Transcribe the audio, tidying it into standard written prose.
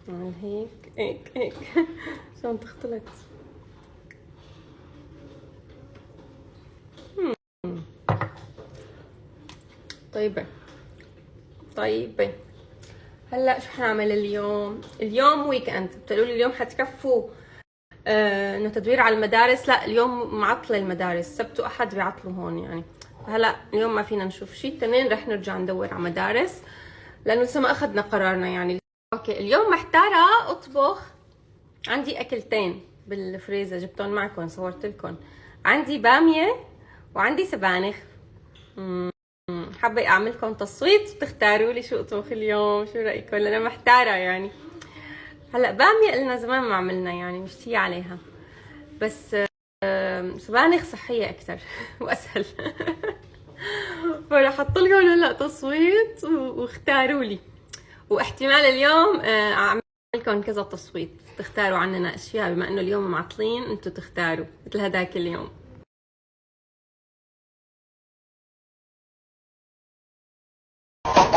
اعمل هيك هيك هيك عشان تختلط. طيبة طيبة. هلا شو حنعمل اليوم؟ اليوم ويك اند. بتقولوا لي اليوم حتكفوا انه تدوير على المدارس؟ لا، اليوم معطله المدارس، سبت واحد بيعطلوا هون يعني. هلا اليوم ما فينا نشوف شيء، الاثنين رح نرجع ندور على مدارس لانه لسه ما اخذنا قرارنا يعني. اوكي اليوم محتاره اطبخ. عندي اكلتين بالفريزر جبتهم معكم صورت لكم. عندي باميه وعندي سبانخ. حابه اعملكم تصويت تختاروا لي شو اطبخ اليوم، شو رايكم؟ انا محتاره يعني. هلا باميه قلنا زمان ما عملنا يعني مشتيه عليها، بس سبانخ صحيه اكثر واسهل. فراح احط لكم هلا تصويت واختاروا لي. واحتمال اليوم اعمل لكم كذا تصويت تختاروا عننا اشياء، بما انه اليوم معطلين انتم تختاروا مثل هداك اليوم.